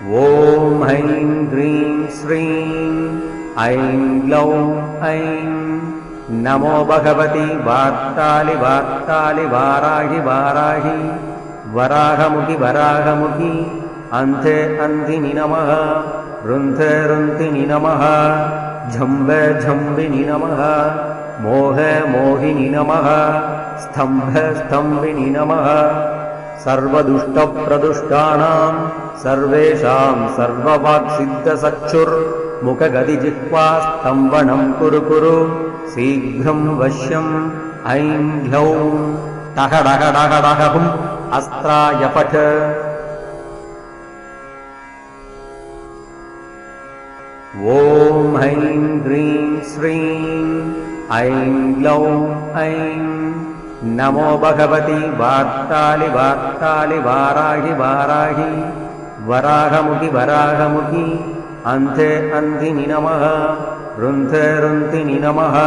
ॐ ऐं ह्रीं श्रीं ऐं ग्लौं ऐं नमो भगवति वार्तालि वार्तालि वाराहि वाराहि वराहमुखि वराहमुखि अन्धे अन्धिनि नमः रुन्धे रुन्धिनि नमः झम्बे झम्बिनि नमः मोहे मोहिनि नमः स्तम्भे स्तम्भिनि नमः सर्वदुष्टप्रदुष्टानां सर्वेषां सर्ववाक्सिद्धचक्षुर्मुखगदिजिह्वास्तम्भनं कुरु कुरु शीघ्रं वश्यम् ऐं ह्लौं टः डः डः डः हुम् अस्त्राय पठ ॐ ऐं ह्रीं श्रीं ऐं ग्लौं ऐं नमो भगवति वार्तालि वार्तालि वाराहि वाराहि वराहमुखि वराहमुखि अन्धे अन्धिनि नमः रुन्धे रुन्धिनि नमः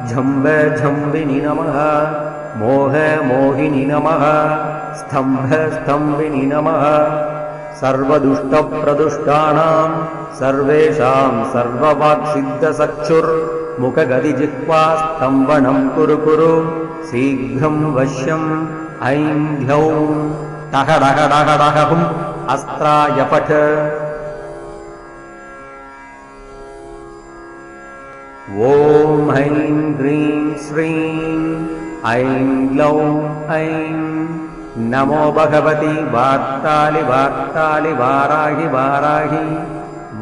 झम्बे झम्बिनि नमः मोहे मोहिनि नमः स्तम्भे स्तम्भिनि नमः सर्वदुष्टप्रदुष्टानां सर्वेषां सर्ववाक्सिद्धचक्षुर्मुखगदिजिह्वास्तम्भनं कुरु कुरु शीघ्रं वश्यम् ऐं ह्लौं टः डः डः डः हुम् अस्त्राय पठ ॐ ऐं ह्रीं श्रीं ऐं ग्लौं ऐं नमो भगवति वार्तालि वार्तालि वाराहि वाराहि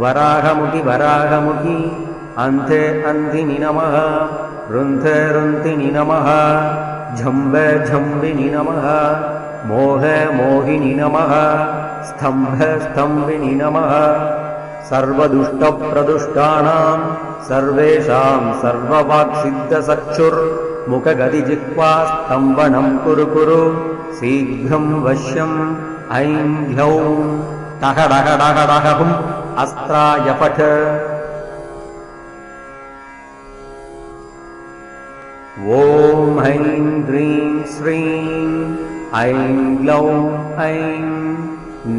वराहमुखि वराहमुखि अन्धे अन्धिनि नमः रुन्धे रुन्धिनि नमः झम्बे झम्बिनि नमः मोहे मोहिनि नमः स्तम्भे स्तम्भिनि नमः सर्वदुष्टप्रदुष्टानां सर्वेषां सर्ववाक्सिद्धचक्षुर्मुखगदिजिह्वास्तम्भनं कुरु कुरु शीघ्रं वश्यम् ऐं ह्लौं टः डः डः डः हुम् अस्त्राय पठ ॐ ऐं ह्रीं श्रीं ऐं ग्लौं ऐं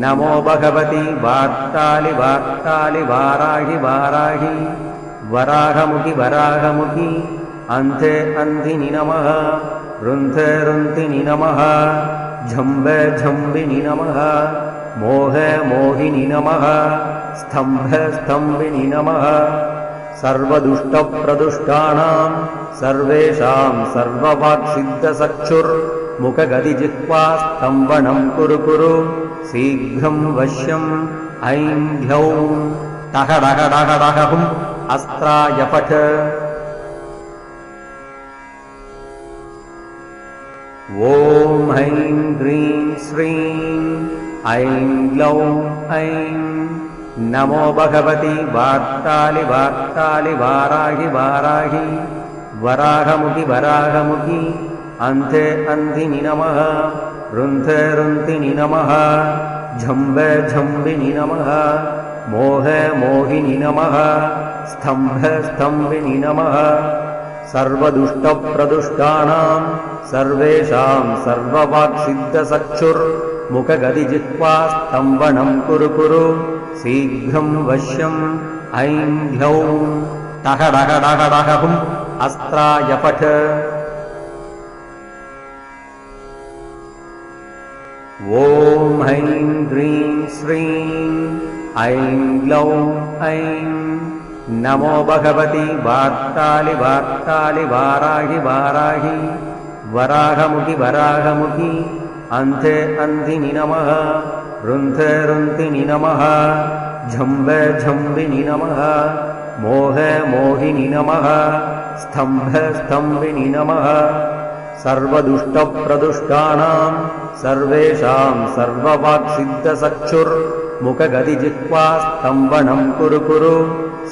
नमो भगवति वार्तालि वार्तालि वाराहि वाराहि वराहमुखि वराहमुखि अन्धे अन्धिनि नमः रुन्धे रुन्धिनि नमः झम्बे झम्बिनि नमः मोहे मोहिनि नमः स्तम्भे स्तम्भिनि नमः सर्वदुष्टप्रदुष्टानां सर्वेषां सर्ववाक्सिद्धचक्षुर्मुखगदिजिह्वास्तम्भनं कुरु कुरु शीघ्रं वश्यम् ऐं ह्लौं टः डः डः डः हुम् अस्त्राय पठ ॐ ऐं ह्रीं श्रीं ऐं ग्लौं ऐं नमो भगवति वार्तालि वार्तालि वाराहि वाराहि वराहमुखि वराहमुखि अन्धे अन्धिनि नमः रुन्धे रुन्धिनि नमः झम्बे झम्बिनि नमः मोहे मोहिनि नमः स्तम्भे स्तम्भिनि नमः सर्वदुष्टप्रदुष्टानां सर्वेषां सर्ववाक्सिद्धचक्षुर्मुखगदिजिह्वास्तम्भनं कुरु कुरु शीघ्रं वश्यम् ऐं ह्लौं टः डः डः डः हुम् अस्त्राय पठ ॐ ऐं ह्रीं श्रीं ऐं ग्लौं ऐं नमो भगवति वार्तालि वार्तालि वाराहि वाराहि वराहमुखि वराहमुखि अन्धे अन्धिनि नमः रुन्धे रुन्धिनि नमः झम्बे झम्बिनि नमः मोहे मोहिनि नमः स्तम्भे स्तम्भिनि नमः सर्वदुष्टप्रदुष्टानां सर्वेषां सर्ववाक्सिद्धचक्षुर्मुखगदिजिह्वास्तम्भनं कुरु कुरु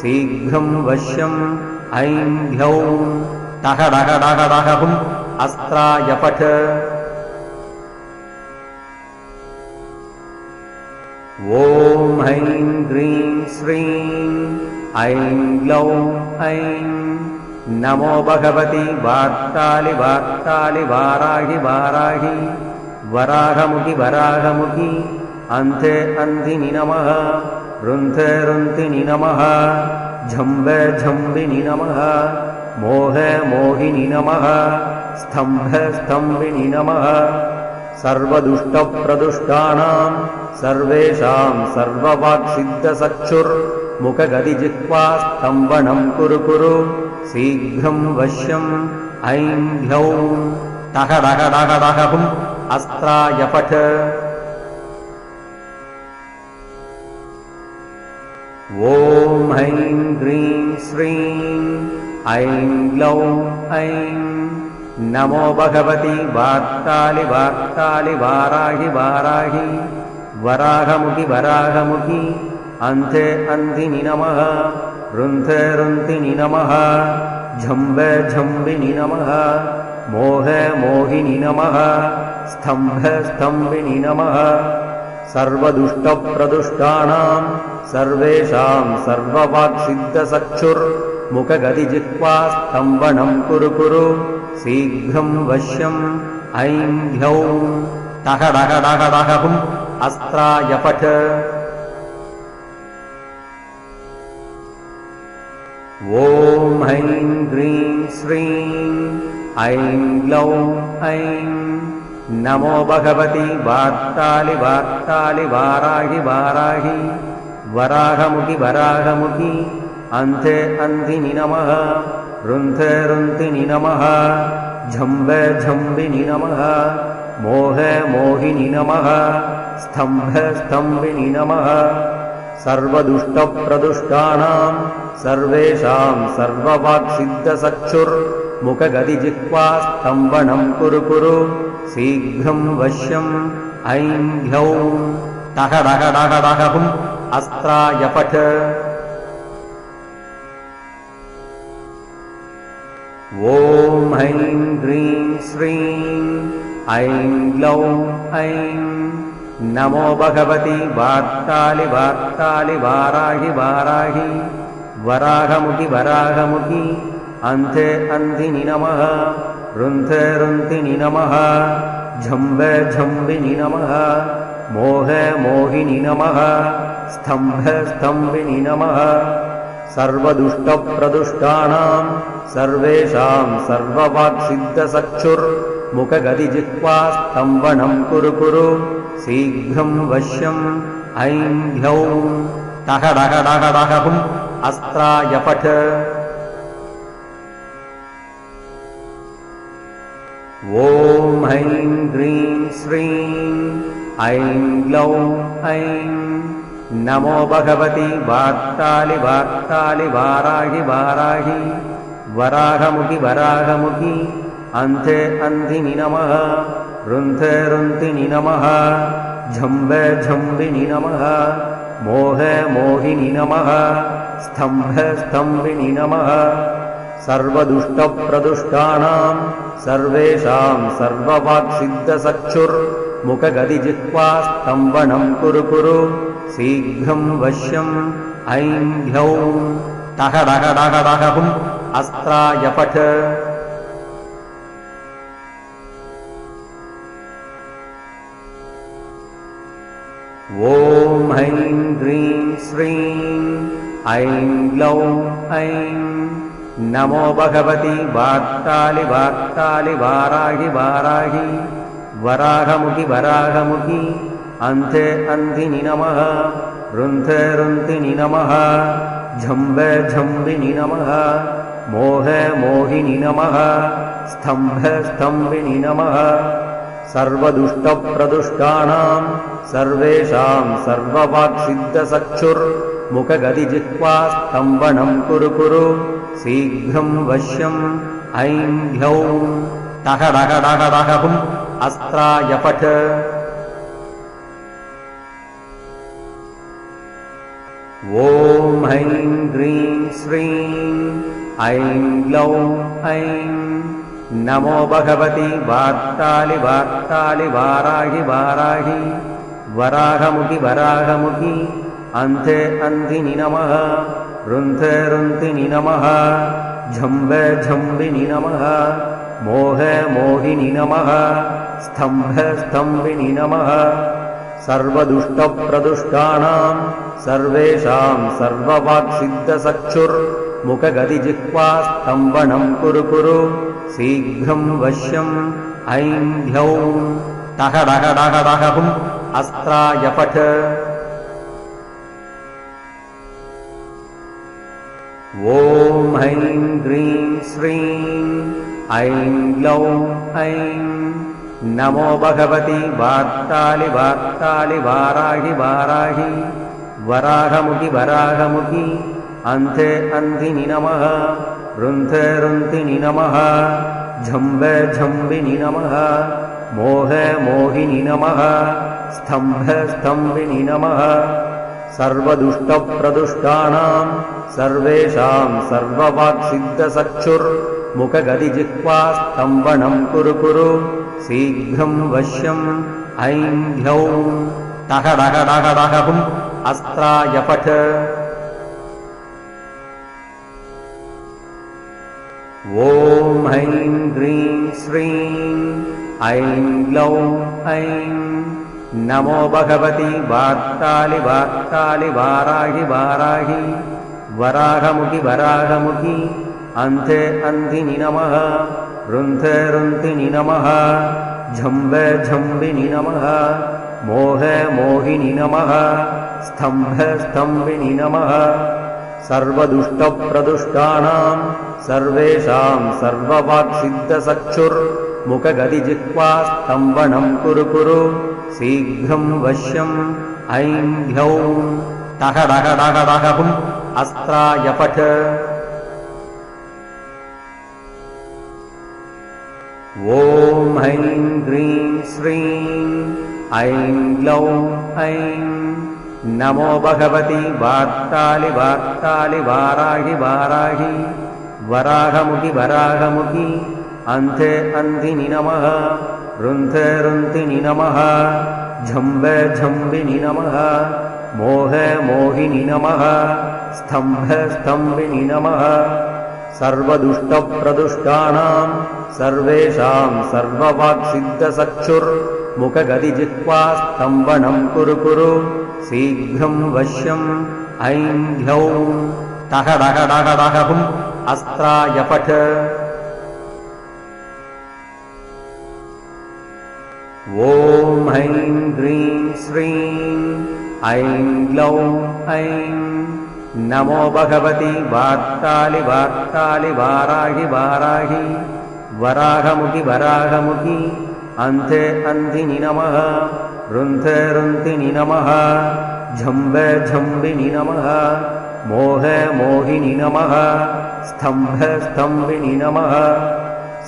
शीघ्रं वश्यम् ऐं ह्लौं टः डः डः डः हुम् अस्त्राय पठ ॐ ऐं ह्रीं श्रीं ऐं ग्लौं ऐं नमो भगवति वार्तालि वार्तालि वाराहि वाराहि वराहमुखि वराहमुखि अन्ते अन्धिनि नमः रुन्धे रुन्तिनि नमः झम्बे झम्बिनि नमः मोहे मोहिनि नमः स्तम्भे स्तम्भिनि नमः सर्वदुष्टप्रदुष्टानां सर्वेषां सर्ववाक्सिद्धसक्षुर्मुखगदिजिह्वा स्तम्भनं कुरु कुरु शीघ्रं वश्यम् ऐं ह्यौं टः डः डः डः हुम् अस्त्राय पठ ॐ ऐं ग्रीं श्रीं ऐं ग्लौं ऐं नमो भगवति वार्तालि वार्तालि वाराहि वाराहि वराहमुखि वराहमुखि अन्ते अन्धिनि नमः रुन्धे रुन्तिनि नमः झम्बे झम्बिनि नमः मोहे मोहिनि नमः स्तम्भे स्तम्भिनि नमः सर्वदुष्टप्रदुष्टानां सर्वेषां सर्ववाक्सिद्धसक्षुर्मुखगदिजिह्वा स्तम्भनं कुरु कुरु शीघ्रं वश्यम् ऐं ह्यौं टः डः डः डः हुम् अस्त्राय पठ ॐ ऐं ग्रीं श्रीं ऐं ग्लौं ऐं नमो भगवति वार्तालि वार्तालि वाराहि वाराहि वराहमुखि वराहमुखि अन्ते अन्धिनि नमः रुन्धे रुन्तिनि नमः झम्बे झम्बिनि नमः मोहे मोहिनि नमः स्तम्भे स्तम्भिनि नमः सर्वदुष्टप्रदुष्टानां सर्वेषां सर्ववाक्सिद्धसक्षुर्मुखगदिजिह्वा स्तम्भनं कुरु कुरु शीघ्रं वश्यम् ऐं ह्यौं टः डः डः डः हुम् अस्त्राय पठ ॐ ऐं ग्रीं श्रीं ऐं ग्लौं ऐं नमो भगवति वार्तालि वार्तालि वाराहि वाराहि वराहमुखि वराहमुखि अन्ते अन्धिनि नमः रुन्धे रुन्तिनि नमः झम्बे झम्बिनि नमः मोहे मोहिनि नमः स्तम्भे स्तम्भिनि नमः सर्वदुष्टप्रदुष्टानां सर्वेषां सर्ववाक्सिद्धसक्षुर्मुखगदिजिह्वा स्तम्भनं कुरु कुरु शीघ्रं वश्यम् ऐं ह्यौं टः डः डः डः हुम् अस्त्राय पठ ॐ ऐं ग्रीं श्रीं ऐं ग्लौं ऐं नमो भगवति वार्तालि वार्तालि वाराहि वाराहि वराहमुखि वराहमुखि अन्ते अन्धिनि नमः रुन्धे रुन्तिनि नमः झम्बे झम्बिनि नमः मोहे मोहिनि नमः स्तम्भे स्तम्भिनि नमः सर्वदुष्टप्रदुष्टानां सर्वेषां सर्ववाक्सिद्धसक्षुर्मुखगदिजिह्वा स्तम्भनं कुरु कुरु शीघ्रं वश्यम् ऐं ह्यौं टः डः डः डः हुम् अस्त्राय पठ ॐ ऐं ग्रीं श्रीं ऐं ग्लौं ऐं नमो भगवति वार्तालि वार्तालि वाराहि वाराहि वराहमुखि वराहमुखि अन्ते अन्धिनि नमः रुन्धे रुन्तिनि नमः झम्बे झम्बिनि नमः मोहे मोहिनि नमः स्तम्भे स्तम्भिनि नमः सर्वदुष्टप्रदुष्टानां सर्वेषां सर्ववाक्सिद्धसक्षुर्मुखगदिजिह्वा स्तम्भनं कुरु कुरु शीघ्रं वश्यम् ऐं ह्यौं टः डः डः डः हुम् अस्त्राय पठ ॐ ऐं ग्रीं श्रीं ऐं ग्लौं ऐं नमो भगवति वार्तालि वार्तालि वाराहि वाराहि वराहमुखि वराहमुखि अन्ते अन्धिनि नमः रुन्धे रुन्तिनि नमः झम्बे झम्बिनि नमः मोहे मोहिनि नमः स्तम्भे स्तम्भिनि नमः सर्वदुष्टप्रदुष्टानां सर्वेषां सर्ववाक्सिद्धचक्षुर्मुखगदिजिह्वास्तम्भनं कुरु कुरु शीघ्रं वश्यम् ऐं ह्यौं टः डः डः डः हुम् अस्त्राय पठ ॐ ऐं ग्रीं श्रीं ऐं ग्लौं ऐं नमो भगवति वार्तालि वार्तालि वाराहि वाराहि वराहमुखि वराहमुखि अन्ते अन्धिनि नमः रुन्धे रुन्धिनि नमः झम्बे झम्बिनि नमः मोहे मोहिनि नमः स्तम्भे स्तम्भिनि नमः सर्वदुष्टप्रदुष्टानां सर्वेषां सर्ववाक्सिद्धचक्षुर्मुखगदिजिह्वास्तम्भनं कुरु कुरु शीघ्रं वश्यम् ऐं ह्यौं टः डः डः डः हुम् अस्त्राय पठ ॐ ऐं ग्रीं श्रीं ऐं ग्लौं ऐं नमो भगवति वार्तालि वार्तालि वाराहि वाराहि वराहमुखि वराहमुखि अन्ते अन्धिनि नमः रुन्धे रुन्धिनि नमः झम्बे झम्बिनि नमः मोहे मोहिनि नमः स्तम्भे स्तम्भिनि नमः सर्वदुष्टप्रदुष्टानां सर्वेषां सर्ववाक्सिद्धचक्षुर्मुखगदिजिह्वास्तम्भनं कुरु कुरु शीघ्रं वश्यम् ऐं ह्यौं टः डः डः डः हुम् अस्त्राय पठ ॐ ऐं ग्रीं श्रीं ऐं ग्लौं ऐं नमो भगवति वार्तालि वार्तालि वाराहि वाराहि वराहमुखि वराहमुखि अन्ते अन्धिनि नमः रुन्धे रुन्धिनि नमः झम्बे झम्बिनि नमः मोहे मोहिनि नमः स्तम्भे स्तम्भिनि नमः सर्वदुष्टप्रदुष्टानां सर्वेषां सर्ववाक्सिद्धचक्षुर्मुखगदिजिह्वास्तम्भनं कुरु कुरु शीघ्रं वश्यम् ऐं ह्यौं टः डः डः डः हुम् अस्त्राय पठ ॐ ऐं ग्रीं श्रीं ऐं ग्लौं ऐं नमो भगवति वार्तालि वार्तालि वाराहि वाराहि वराहमुखि वराहमुखि अन्ते अन्धिनि नमः रुन्धे रुन्धिनि नमः झम्बे झम्बिनि नमः मोहे मोहिनि नमः स्तम्भे स्तम्भिनि नमः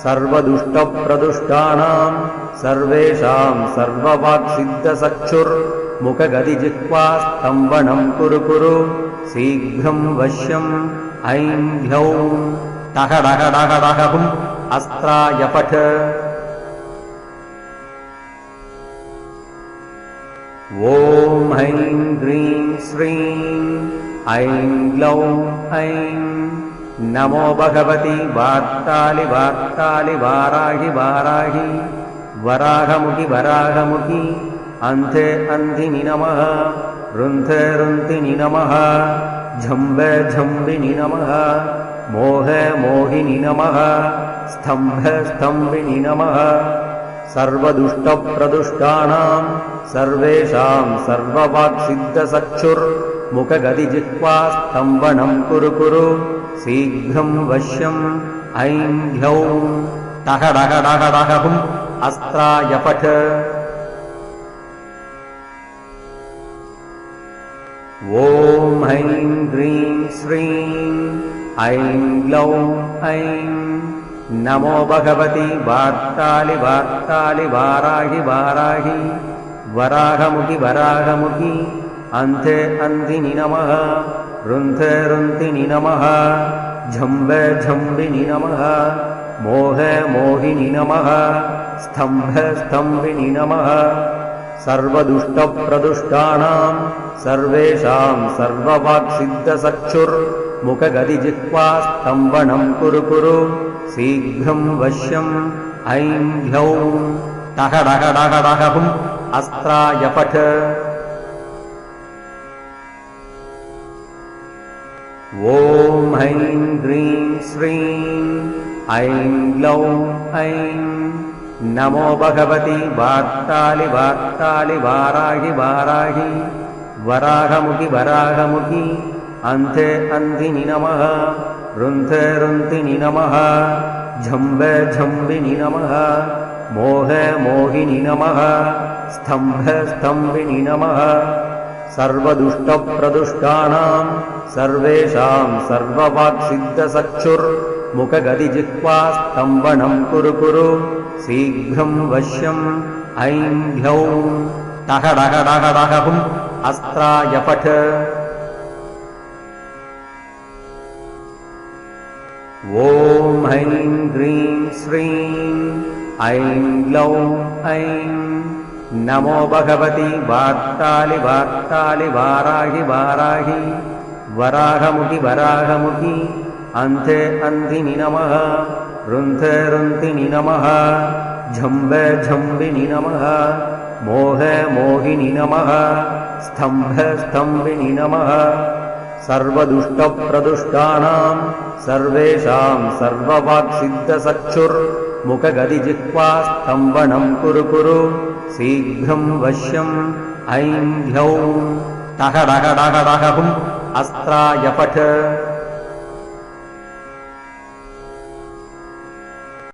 सर्वदुष्टप्रदुष्टानां सर्वेषां सर्ववाक्सिद्धचक्षुर्मुखगदिजिह्वास्तम्भनं कुरु कुरु शीघ्रं वश्यम् ऐं ह्यौं टः डः डः डः हुम् अस्त्राय पठ ॐ ऐं ग्रीं श्रीं ऐं ग्लौं ऐं नमो भगवति वार्तालि वार्तालि वाराहि वाराहि वराहमुखि वराहमुखि अन्ते अन्धिनि नमः रुन्धे रुन्धिनि नमः झम्बे झम्बिनि नमः मोहे मोहिनि नमः स्तम्भे स्तम्भिनि नमः सर्वदुष्टप्रदुष्टानां सर्वेषां सर्ववाक्सिद्धचक्षुर्मुखगदिजिह्वास्तम्भनं कुरु कुरु शीघ्रं वश्यम् ऐं ह्यौं टः डः डः डः हुम् अस्त्राय पठ ॐ ऐं ग्रीं श्रीं ऐं ग्लौं ऐं नमो भगवति वार्तालि वार्तालि वाराहि वाराहि वराहमुखि वराहमुखि अन्ते अन्धिनि नमः रुन्धे रुन्धिनि नमः झम्बे झम्बिनि नमः मोहे मोहिनि नमः स्तम्भे स्तम्भिनि नमः सर्वदुष्टप्रदुष्टानां सर्वेषां सर्ववाक्सिद्धचक्षुर्मुखगदिजिह्वास्तम्भनं कुरु कुरु शीघ्रं वश्यम् ऐं ह्यौं टः डः डः डः हुम् अस्त्राय पठ ॐ ऐं ह्रीं श्रीं ऐं ग्लौं ऐं नमो भगवति वार्तालि वार्तालि वाराहि वाराहि वराहमुखि वराहमुखि अन्ते अन्धिनि नमः रुन्धे रुन्धिनि नमः झम्बे झम्बिनि नमः मोहे मोहिनि नमः स्तम्भे स्तम्भिनि नमः सर्वदुष्टप्रदुष्टानां सर्वेषां सर्ववाक्सिद्धसक्षुर्मुखगदिजिह्वा स्तम्भनं कुरु कुरु शीघ्रं वश्यम् ऐं ह्लौं टह डह डह डह हुम् अस्त्राय पठ ॐ ऐं ह्रीं श्रीं ऐं ग्लौं ऐं नमो भगवति वार्तालि वार्तालि वाराहि वाराहि वराहमुखि वराहमुखि अन्ते अन्धिनि नमः रुन्धे रुन्धिनि नमः झम्बे झम्बिनि नमः मोहे मोहिनि नमः स्तम्भे स्तम्भिनि नमः सर्वदुष्टप्रदुष्टानां सर्वेषां सर्ववाक्सिद्धसक्षुर्मुखगदिजिह्वा स्तम्भनं कुरु कुरु शीघ्रं वश्यम् ऐं ह्लौं टह डह डह डह हुम् अस्त्राय पठ